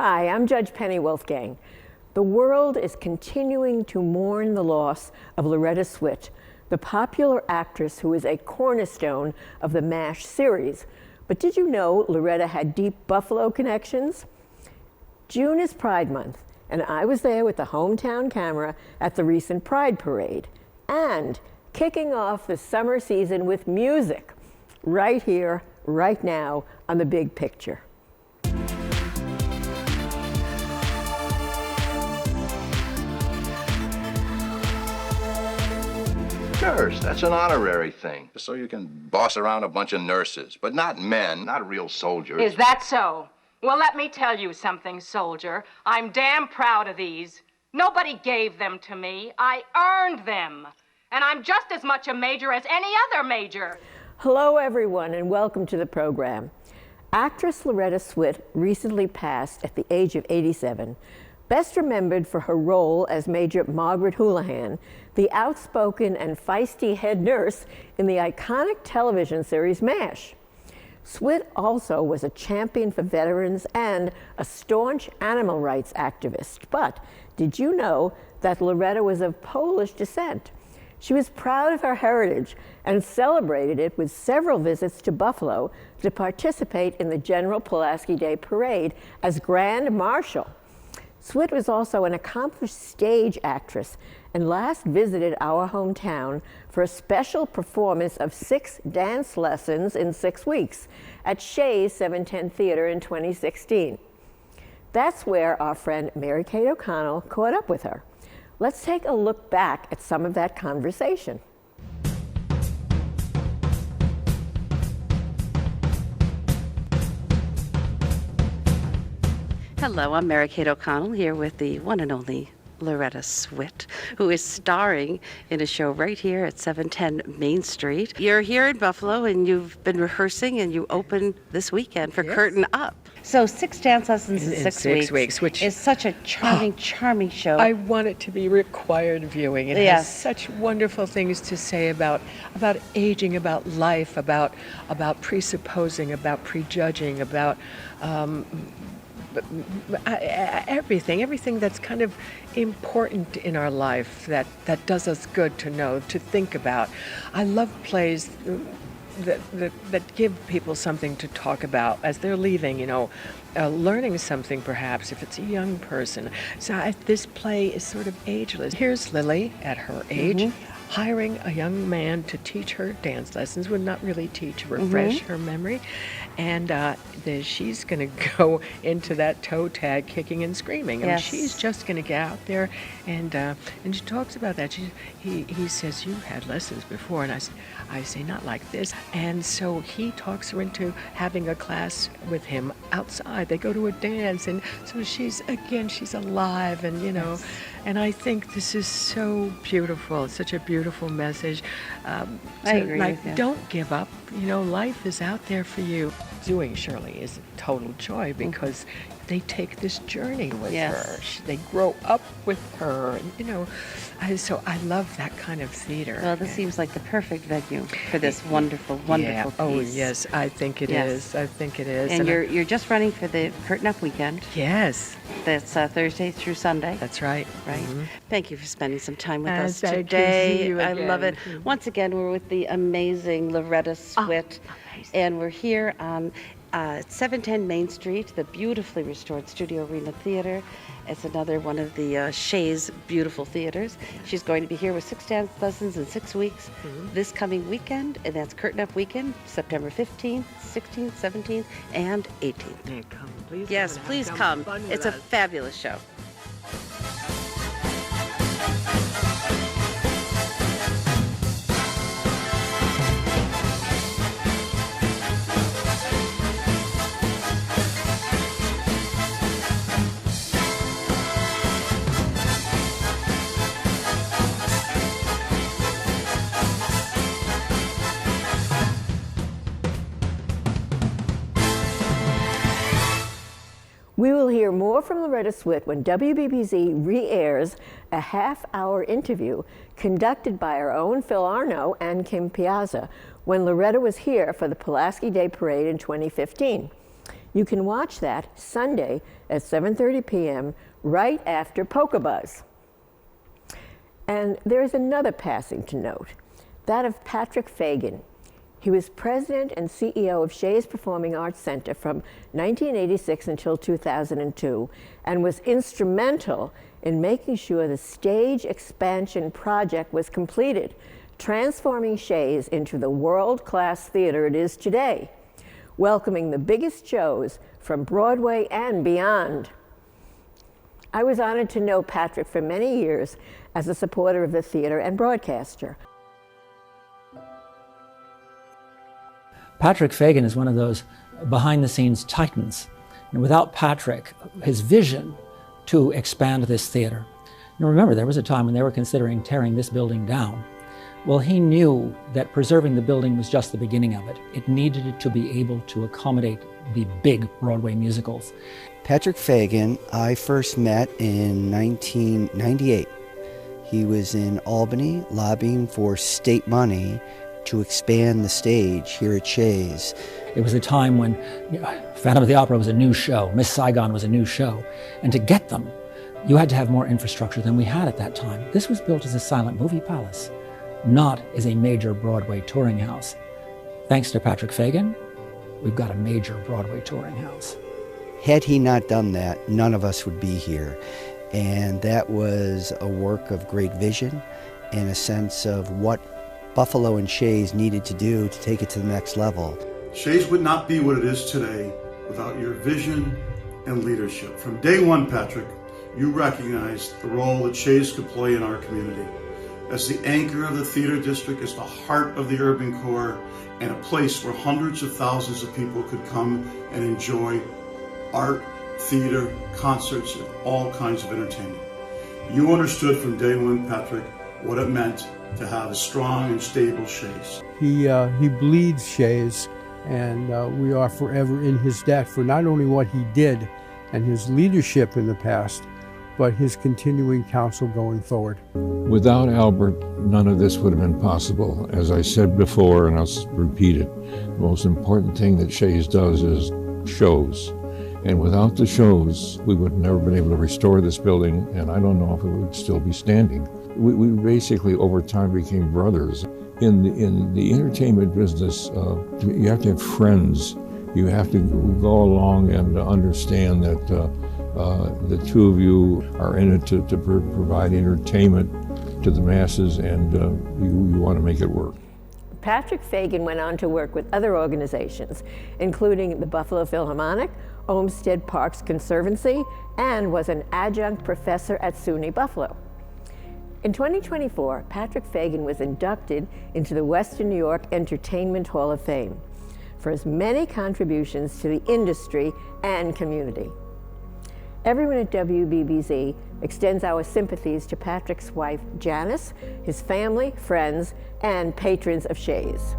Hi, I'm Judge Penny Wolfgang. The world is continuing to mourn the loss of Loretta Swit, the popular actress who is a cornerstone of the MASH series. But did you know Loretta had deep Buffalo connections? June is Pride Month, and I was there with the hometown camera at the recent Pride Parade, and kicking off the summer season with music, right here, right now, on The Big Picture. Nurse, that's an honorary thing. So you can boss around a bunch of nurses, but not men, not real soldiers. Is that so? Well, let me tell you something, soldier. I'm damn proud of these. Nobody gave them to me. I earned them. And I'm just as much a major as any other major. Hello, everyone, and welcome to the program. Actress Loretta Swit recently passed at the age of 87. Best remembered for her role as Major Margaret Houlihan, the outspoken and feisty head nurse in the iconic television series MASH. Swit also was a champion for veterans and a staunch animal rights activist. But did you know that Loretta was of Polish descent? She was proud of her heritage and celebrated it with several visits to Buffalo to participate in the General Pulaski Day Parade as Grand Marshal. Swit was also an accomplished stage actress and last visited our hometown for a special performance of 6 dance lessons in 6 weeks at Shea's 710 Theater in 2016. That's where our friend Mary Kate O'Connell caught up with her. Let's take a look back at some of that conversation. Hello, I'm Mary Kate O'Connell here with the one and only Loretta Swit, who is starring in a show right here at 710 Main Street. You're here in Buffalo and you've been rehearsing and you open this weekend for Curtain Up. So 6 dance lessons in 6 weeks, which is such a charming show. I want it to be required viewing. It has such wonderful things to say about aging, about life, about presupposing, about prejudging, about everything that's kind of important in our life that does us good to know, to think about. I love plays that give people something to talk about as they're leaving, learning something perhaps if it's a young person. So this play is sort of ageless. Here's Lily at her age. Hiring a young man to teach her dance lessons, would not really teach, refresh her memory. And she's going to go into that toe tag kicking and screaming. I mean, she's just going to get out there. And she talks about that. He says, "You had lessons before." And I say, "Not like this." And so he talks her into having a class with him outside. They go to a dance. And so she's alive. And, and I think this is so beautiful. It's such a beautiful message. I agree with you. Don't give up. Life is out there for you. Doing Shirley is a total joy because they take this journey with her. They grow up with her. So I love that kind of theater. Well, this seems like the perfect venue for this wonderful piece. Oh, yes, I think it is. I think it is. And you're just running for the Curtain Up weekend. Yes. That's Thursday through Sunday. That's right. Right. Thank you for spending some time with us Thank today. You. See you I again. love it. Once again, we're with the amazing Loretta Swit, and we're here on 710 Main Street, the beautifully restored Studio Arena Theater. It's another one of the Shea's beautiful theaters. She's going to be here with 6 dance lessons in 6 weeks this coming weekend, and that's Curtain Up weekend, September 15th, 16th, 17th, and 18th. Come, please. Yes, please come. It's a fabulous show. We will hear more from Loretta Swit when WBBZ re-airs a half-hour interview conducted by our own Phil Arno and Kim Piazza when Loretta was here for the Pulaski Day Parade in 2015. You can watch that Sunday at 7:30 p.m. right after Polka Buzz. And there is another passing to note, that of Patrick Fagan. He was president and CEO of Shea's Performing Arts Center from 1986 until 2002, and was instrumental in making sure the stage expansion project was completed, transforming Shea's into the world-class theater it is today, welcoming the biggest shows from Broadway and beyond. I was honored to know Patrick for many years as a supporter of the theater and broadcaster. Patrick Fagan is one of those behind-the-scenes titans. And without Patrick, his vision to expand this theater. Now remember, there was a time when they were considering tearing this building down. Well, he knew that preserving the building was just the beginning of it. It needed to be able to accommodate the big Broadway musicals. Patrick Fagan, I first met in 1998. He was in Albany lobbying for state money to expand the stage here at Shea's. It was a time when Phantom of the Opera was a new show, Miss Saigon was a new show, and to get them, you had to have more infrastructure than we had at that time. This was built as a silent movie palace, not as a major Broadway touring house. Thanks to Patrick Fagan, we've got a major Broadway touring house. Had he not done that, none of us would be here. And that was a work of great vision and a sense of what Buffalo and Shea's needed to do to take it to the next level. Shea's would not be what it is today without your vision and leadership. From day one, Patrick, you recognized the role that Shea's could play in our community. As the anchor of the theater district, as the heart of the urban core, and a place where hundreds of thousands of people could come and enjoy art, theater, concerts, and all kinds of entertainment. You understood from day one, Patrick, what it meant to have a strong and stable Shea's. He bleeds Shea's, and we are forever in his debt for not only what he did and his leadership in the past, but his continuing counsel going forward. Without Albert, none of this would have been possible. As I said before, and I'll repeat it, the most important thing that Shea's does is shows. And without the shows, we would have never been able to restore this building, and I don't know if it would still be standing. We basically, over time, became brothers. In the entertainment business, you have to have friends. You have to go along and understand that the two of you are in it to provide entertainment to the masses, and you want to make it work. Patrick Fagan went on to work with other organizations, including the Buffalo Philharmonic, Olmsted Parks Conservancy, and was an adjunct professor at SUNY Buffalo. In 2024, Patrick Fagan was inducted into the Western New York Entertainment Hall of Fame for his many contributions to the industry and community. Everyone at WBBZ extends our sympathies to Patrick's wife, Janice, his family, friends, and patrons of Shea's.